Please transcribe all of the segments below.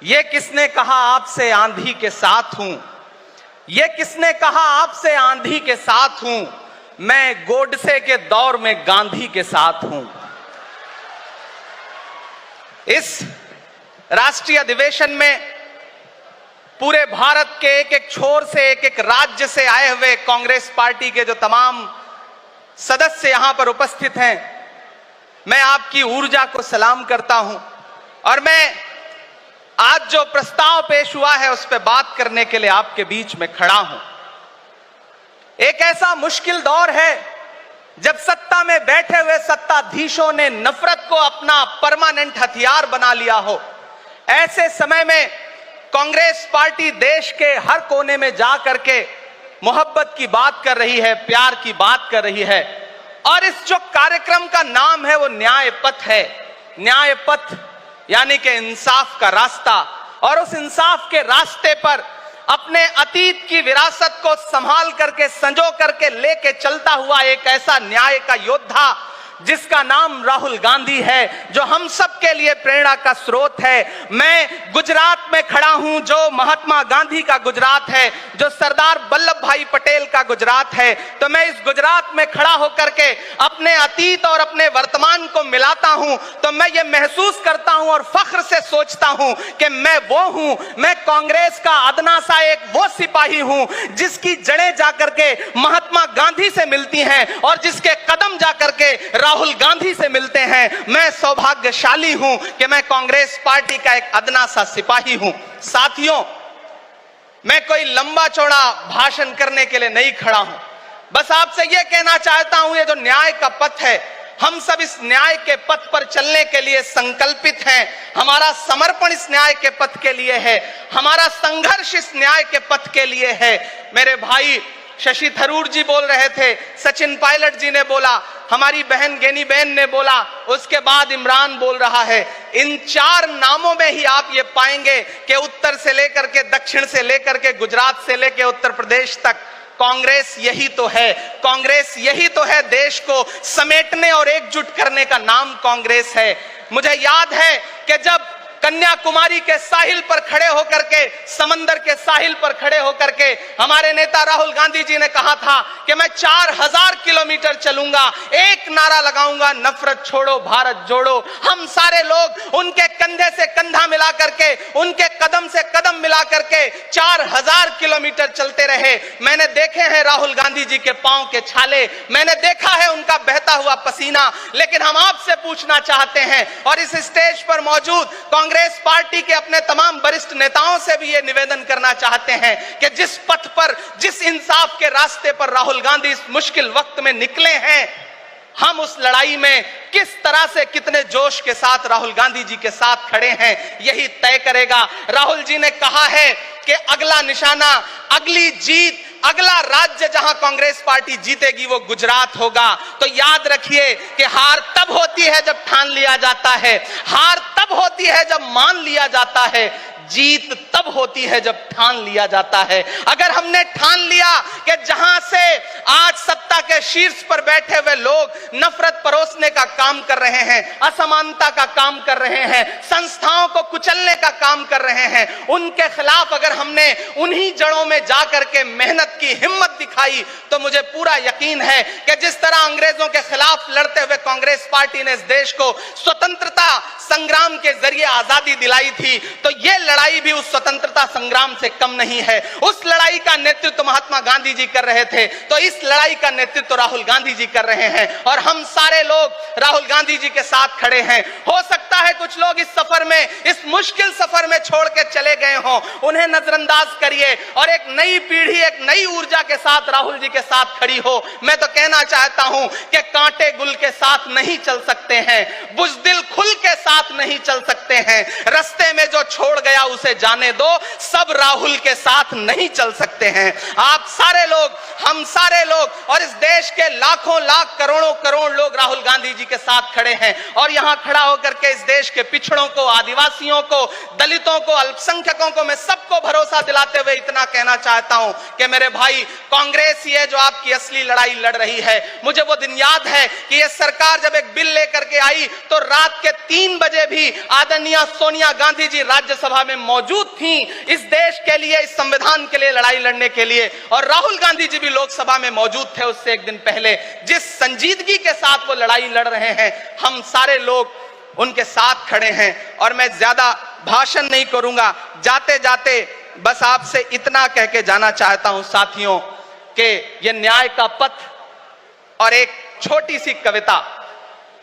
ये किसने कहा आपसे आंधी के साथ हूं, ये किसने कहा आपसे आंधी के साथ हूं, मैं गोडसे के दौर में गांधी के साथ हूं। इस राष्ट्रीय अधिवेशन में पूरे भारत के एक एक छोर से, एक एक राज्य से आए हुए कांग्रेस पार्टी के जो तमाम सदस्य यहां पर उपस्थित हैं, मैं आपकी ऊर्जा को सलाम करता हूं और मैं आज जो प्रस्ताव पेश हुआ है उस पर बात करने के लिए आपके बीच में खड़ा हूं। एक ऐसा मुश्किल दौर है जब सत्ता में बैठे हुए सत्ताधीशों ने नफरत को अपना परमानेंट हथियार बना लिया हो। ऐसे समय में कांग्रेस पार्टी देश के हर कोने में जा करके मोहब्बत की बात कर रही है, प्यार की बात कर रही है। और इस जो कार्यक्रम का नाम है वो न्याय पथ है। न्याय पथ यानी कि इंसाफ का रास्ता। और उस इंसाफ के रास्ते पर अपने अतीत की विरासत को संभाल करके, संजो करके लेके चलता हुआ एक ऐसा न्याय का योद्धा जिसका नाम राहुल गांधी है, जो हम सब के लिए प्रेरणा का स्रोत है। मैं गुजरात में खड़ा हूं, जो महात्मा गांधी का गुजरात है, जो सरदार वल्लभ भाई पटेल का गुजरात है। तो मैं इस गुजरात में खड़ा होकर के अपने अतीत और अपने वर्तमान को मिलाता हूं तो मैं ये महसूस करता हूं और फख्र से सोचता हूं कि मैं वो हूं, मैं कांग्रेस का अदना सा एक वो सिपाही हूं जिसकी जड़ें जाकर के महात्मा गांधी से मिलती हैं और जिसके कदम जाकर के राहुल गांधी से मिलते हैं। मैं सौभाग्यशाली हूं कि मैं कांग्रेस पार्टी का एक अदना सा सिपाही हूं। साथियों, मैं कोई लंबा चौड़ा भाषण करने के लिए नहीं खड़ा हूं, बस आपसे यह कहना चाहता हूं, ये जो न्याय का पथ है, हम सब इस न्याय के पथ पर चलने के लिए संकल्पित हैं। हमारा समर्पण इस न्याय के पथ के लिए है, हमारा संघर्ष इस न्याय के पथ के लिए है। मेरे भाई शशि थरूर जी बोल रहे थे, सचिन पायलट जी ने बोला, हमारी बहन गेनी बहन ने बोला, उसके बाद इमरान बोल रहा है। इन चार नामों में ही आप ये पाएंगे कि उत्तर से लेकर के, दक्षिण से लेकर के, गुजरात से लेकर उत्तर प्रदेश तक कांग्रेस यही तो है। कांग्रेस यही तो है, देश को समेटने और एकजुट करने का नाम कांग्रेस है। मुझे याद है कि जब कन्याकुमारी के साहिल पर खड़े होकर के, समंदर के साहिल पर खड़े होकर के हमारे नेता राहुल गांधी जी ने कहा था कि मैं 4000 किलोमीटर चलूंगा, एक नारा लगाऊंगा, नफरत छोड़ो भारत जोड़ो। हम सारे लोग उनके कंधे से कंधा मिला करके, उनके कदम से कदम मिला करके 4000 किलोमीटर चलते रहे। मैंने देखे हैं राहुल गांधी जी के पांव के छाले, मैंने देखा है उनका बहता हुआ पसीना। लेकिन हम आपसे पूछना चाहते हैं और इस स्टेज पर मौजूद कांग्रेस पार्टी के अपने तमाम वरिष्ठ नेताओं से भी ये निवेदन करना चाहते हैं कि जिस पथ पर, जिस इंसाफ के रास्ते पर राहुल गांधी इस मुश्किल वक्त में निकले हैं, हम उस लड़ाई में किस तरह से, कितने जोश के साथ राहुल गांधी जी के साथ खड़े हैं, यही तय करेगा। राहुल जी ने कहा है कि अगला निशाना, अगली जीत, अगला राज्य जहां कांग्रेस पार्टी जीतेगी वो गुजरात होगा। तो याद रखिए कि हार तब होती है जब ठान लिया जाता है, हार तब होती है जब मान लिया जाता है, जीत तब होती है जब ठान लिया जाता है। अगर हमने ठान लिया कि जहां से आज सत्ता के शीर्ष पर बैठे हुए लोग नफरत परोसने का काम कर रहे हैं, असमानता का काम कर रहे हैं, संस्थाओं को कुचलने का काम कर रहे हैं, उनके खिलाफ अगर हमने उन्हीं जड़ों में जाकर के मेहनत की, हिम्मत दिखाई, तो मुझे पूरा यकीन है कि जिस तरह अंग्रेजों के खिलाफ लड़ते हुए कांग्रेस पार्टी ने इस देश को स्वतंत्रता संग्राम के जरिए आजादी दिलाई थी, तो यह लड़ाई भी उस स्वतंत्रता संग्राम से कम नहीं है। उस लड़ाई का नेतृत्व महात्मा गांधी जी कर रहे थे, तो इस लड़ाई का नेतृत्व राहुल गांधी जी कर रहे हैं और हम सारे लोग राहुल गांधी जी के साथ खड़े हैं। हो सकता है कुछ लोग इस सफर में, इस मुश्किल सफर में छोड़ के चले गए हों, उन्हें नजरअंदाज करिए और एक नई पीढ़ी, एक नई ऊर्जा के साथ राहुल जी के साथ खड़ी हो। मैं तो कहना चाहता हूं कि कांटे गुल के साथ नहीं चल सकते हैं, बुज़दिल खुल के साथ नहीं चल सकते हैं, रास्ते में जो छोड़ गया उसे जाने दो, सब राहुल के साथ नहीं चल सकते हैं। आप सारे लोग, हम सारे सारे लोग और इस देश के लाखों लाख करोड़ों करोड़ लोग राहुल गांधी जी के साथ खड़े हैं। और यहां खड़ा होकर के इस देश के पिछड़ों को, आदिवासियों को, दलितों को, अल्पसंख्यकों को मैं सबको भरोसा दिलाते हुए इतना कहना चाहता हूं कि मेरे भाई, कांग्रेस ही है जो आपकी असली लड़ाई लड़ रही है। मुझे वो दिन याद है कि यह सरकार जब एक बिल लेकर के आई तो रात के 3 बजे भी आदरणीय सोनिया गांधी जी राज्यसभा में मौजूद थी इस देश के लिए, इस संविधान के लिए लड़ाई लड़ने के लिए। और राहुल गांधी जी भी लोकसभा में मौजूद थे उससे एक दिन पहले। जिस संजीदगी के साथ वो लड़ाई लड़ रहे हैं, हम सारे लोग उनके साथ खड़े हैं। और मैं ज्यादा भाषण नहीं करूंगा, जाते जाते बस आपसे इतना कह के जाना चाहता हूं साथियों कि ये न्याय का पथ और एक छोटी सी कविता,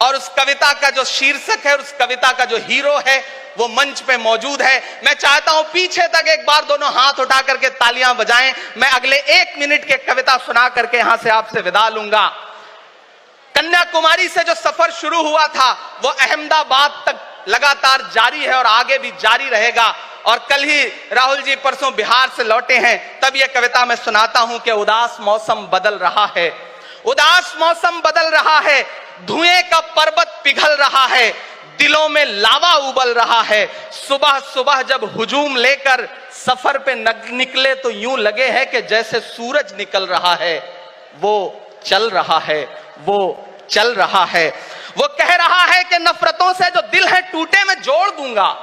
और उस कविता का जो शीर्षक है, उस कविता का जो हीरो है वो मंच पे मौजूद है। मैं चाहता हूं पीछे तक एक बार दोनों हाथ उठा करके तालियां बजाएं। मैं अगले 1 मिनट के कविता सुना करके यहां से आपसे विदा लूंगा। कन्याकुमारी से जो सफर शुरू हुआ था वो अहमदाबाद तक लगातार जारी है और आगे भी जारी रहेगा। और कल ही राहुल जी परसों बिहार से लौटे हैं, तब यह कविता मैं सुनाता हूं कि उदास मौसम बदल रहा है, उदास मौसम बदल रहा है, धुएं का पर्वत पिघल रहा है, दिलों में लावा उबल रहा है। सुबह सुबह जब हुजूम लेकर सफर पे निकले तो यूं लगे है कि जैसे सूरज निकल रहा है। वो चल रहा है, वो चल रहा है। वो कह रहा है कि नफरतों से जो दिल है टूटे मैं जोड़ दूंगा।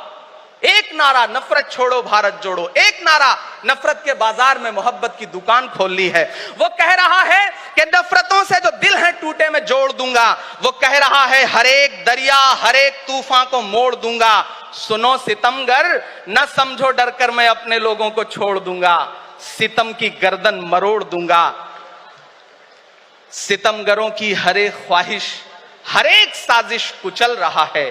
एक नारा नफरत छोड़ो भारत जोड़ो, एक नारा नफरत के बाजार में मोहब्बत की दुकान खोल ली है। वो कह रहा है कि नफरतों से जो दिल है टूटे मैं जोड़ दूंगा। वो कह रहा है हर एक दरिया हर एक तूफान को मोड़ दूंगा। सुनो सितमगर, न समझो डर कर मैं अपने लोगों को छोड़ दूंगा, सितम की गर्दन मरोड़ दूंगा। सितमगरों की हर एक ख्वाहिश हर एक साजिश कुचल रहा है,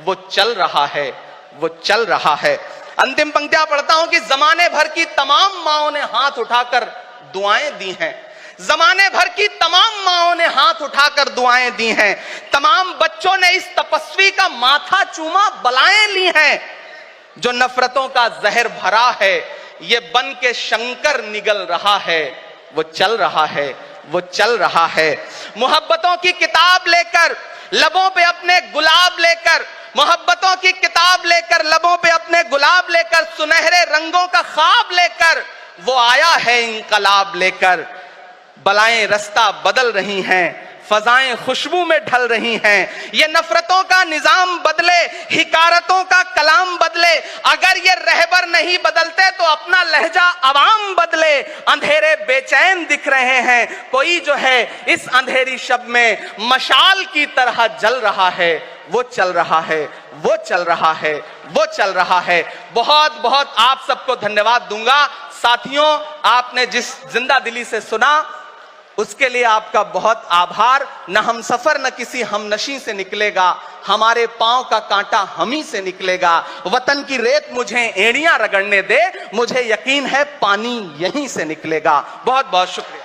वो चल रहा है, वो चल रहा है। अंतिम पंक्तियां पढ़ता हूं कि जमाने भर की तमाम माओं ने हाथ उठाकर दुआएं दी हैं, जमाने भर की तमाम माओं ने हाथ उठाकर दुआएं दी हैं, तमाम बच्चों ने इस तपस्वी का माथा चूमा बलाएं ली हैं। जो नफरतों का जहर भरा है ये बन के शंकर निगल रहा है, वो चल रहा है, वो चल रहा है। मोहब्बतों की किताब लेकर लबों पे अपने गुलाब लेकर, मोहब्बतों की किताब लेकर लबों पे अपने गुलाब लेकर, सुनहरे रंगों का ख्वाब लेकर वो आया है इंकलाब लेकर। बलाएं रास्ता बदल रही हैं, फजाएं खुशबू में ढल रही हैं। ये नफरतों का निजाम बदले, हिकारतों का कलाम बदले। अगर ये रहबर नहीं बदलते तो अपना लहजा अवाम बदले। अंधेरे बेचैन दिख रहे हैं, कोई जो है इस अंधेरी शब में मशाल की तरह जल रहा है। वो चल रहा है, वो चल रहा है, वो चल रहा है। बहुत बहुत आप सबको धन्यवाद दूंगा। साथियों, आपने जिस जिंदा दिली से सुना उसके लिए आपका बहुत आभार। न हम सफर न किसी हमनशी से निकलेगा, हमारे पांव का कांटा हम ही से निकलेगा। वतन की रेत मुझे एड़ियां रगड़ने दे, मुझे यकीन है पानी यहीं से निकलेगा। बहुत बहुत शुक्रिया।